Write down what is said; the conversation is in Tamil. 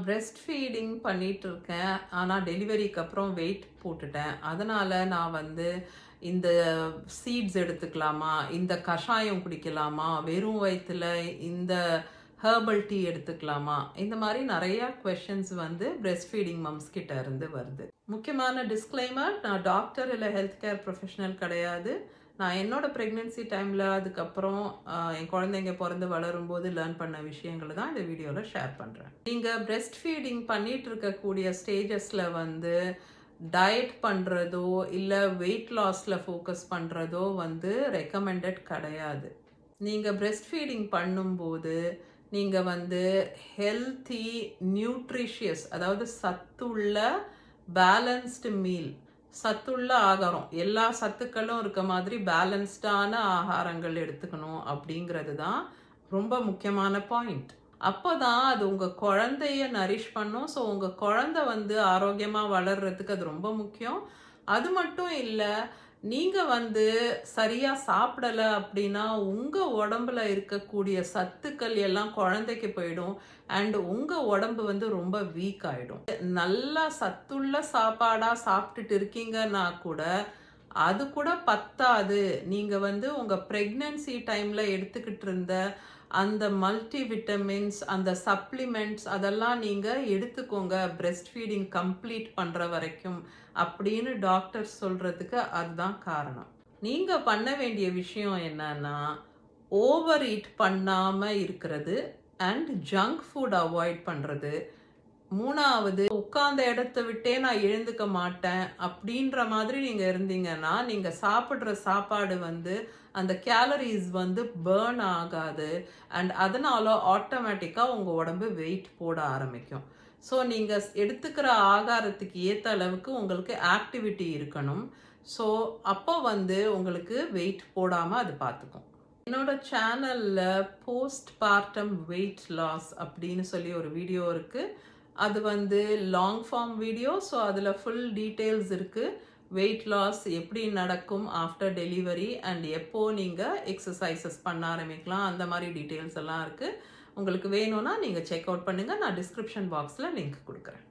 பிரெஸ்ட் ஃபீடிங் பண்ணிட்டு இருக்கேன். ஆனால் டெலிவரிக்கு அப்புறம் வெயிட் போட்டுட்டேன். அதனால் நான் வந்து இந்த சீட்ஸ் எடுத்துக்கலாமா, இந்த கஷாயம் குடிக்கலாமா, வெறும் வயிற்றுல இந்த ஹெர்பல் டீ எடுத்துக்கலாமா, இந்த மாதிரி நிறையா கொஷின்ஸ் வந்து பிரெஸ்ட் ஃபீடிங் மம்ஸ் கிட்ட இருந்து வருது. முக்கியமான டிஸ்க்ளைமர், நான் டாக்டர் இல்லை ஹெல்த் கேர் ப்ரொஃபஷனல் கிடையாது. நான் என்னோட ப்ரெக்னென்சி டைமில் அதுக்கப்புறம் என் குழந்தைங்க பிறந்து வளரும்போது லேர்ன் பண்ண விஷயங்களை தான் இந்த வீடியோவில் ஷேர் பண்ணுறேன். நீங்கள் பிரெஸ்ட் ஃபீடிங் பண்ணிட்டு இருக்கக்கூடிய ஸ்டேஜஸில் வந்து டயட் பண்ணுறதோ இல்லை வெயிட் லாஸில் ஃபோக்கஸ் பண்ணுறதோ வந்து ரெக்கமெண்டட் கிடையாது. நீங்கள் பிரெஸ்ட் ஃபீடிங் பண்ணும்போது நீங்கள் வந்து ஹெல்த்தி நியூட்ரிஷியஸ், அதாவது சத்துள்ள பேலன்ஸ்டு மீல், சத்துள்ள ஆகாரம், எல்லா சத்துக்களும் இருக்க மாதிரி பேலன்ஸ்டான ஆகாரங்கள் எடுத்துக்கணும் அப்படிங்கிறது தான் ரொம்ப முக்கியமான பாயிண்ட். அப்போ தான் அது உங்கள் குழந்தைய நரிஷ் பண்ணும். ஸோ உங்கள் குழந்தை வந்து ஆரோக்கியமாக வளர்கிறதுக்கு அது ரொம்ப முக்கியம். அது மட்டும் இல்லை, நீங்கள் வந்து சரியாக சாப்பிடலை அப்படின்னா உங்கள் உடம்புல இருக்கக்கூடிய சத்துக்கள் எல்லாம் குழந்தைக்கு போயிடும் அண்ட் உங்கள் உடம்பு வந்து ரொம்ப வீக் ஆகிடும். நல்லா சத்துள்ள சாப்பாடாக சாப்பிட்டுட்டு இருக்கீங்கன்னா கூட அது கூட பத்தாது. நீங்கள் வந்து உங்கள் ப்ரெக்னன்சி டைமில் எடுத்துக்கிட்டு இருந்த அந்த மல்டி விட்டமின்ஸ், அந்த சப்ளிமெண்ட்ஸ் அதெல்லாம் நீங்கள் எடுத்துக்கோங்க பிரெஸ்ட் ஃபீடிங் கம்ப்ளீட் பண்ணுற வரைக்கும் அப்படின்னு டாக்டர் சொல்கிறதுக்கு அதுதான் காரணம். நீங்கள் பண்ண வேண்டிய விஷயம் என்னன்னா, ஓவர் ஈட் பண்ணாமல் இருக்கிறது அண்ட் ஜங்க் ஃபுட் அவாய்ட் பண்ணுறது. மூணாவது, உட்கார்ந்த இடத்த விட்டே நான் எழுந்துக்க மாட்டேன் அப்படின்ற மாதிரி நீங்கள் இருந்தீங்கன்னா நீங்கள் சாப்பிட்ற சாப்பாடு வந்து அந்த கேலரிஸ் வந்து பேர்ன் ஆகாது அண்ட் அதனால ஆட்டோமேட்டிக்காக உங்கள் உடம்பு வெயிட் போட ஆரம்பிக்கும். ஸோ நீங்கள் எடுத்துக்கிற ஆகாரத்துக்கு ஏற்ற அளவுக்கு உங்களுக்கு ஆக்டிவிட்டி இருக்கணும். ஸோ அப்போ வந்து உங்களுக்கு வெயிட் போடாமல் அது பார்த்துக்கும். என்னோட சேனலில் போஸ்ட் பார்ட்டம் வெயிட் லாஸ் அப்படின்னு சொல்லி ஒரு வீடியோ இருக்குது. அது வந்து லாங் ஃபார்ம் வீடியோ. ஸோ அதில் ஃபுல் டீட்டெயில்ஸ் இருக்குது. வெயிட் லாஸ் எப்படி நடக்கும் ஆஃப்டர் டெலிவரி அண்ட் எப்போ நீங்கள் எக்ஸசைசஸ் பண்ண ஆரம்பிக்கலாம், அந்த மாதிரி டீட்டெயில்ஸ் எல்லாம் இருக்குது. உங்களுக்கு வேணும்னா நீங்கள் செக் அவுட் பண்ணுங்கள். நான் டிஸ்கிரிப்ஷன் பாக்ஸில் லிங்க் கொடுக்குறேன்.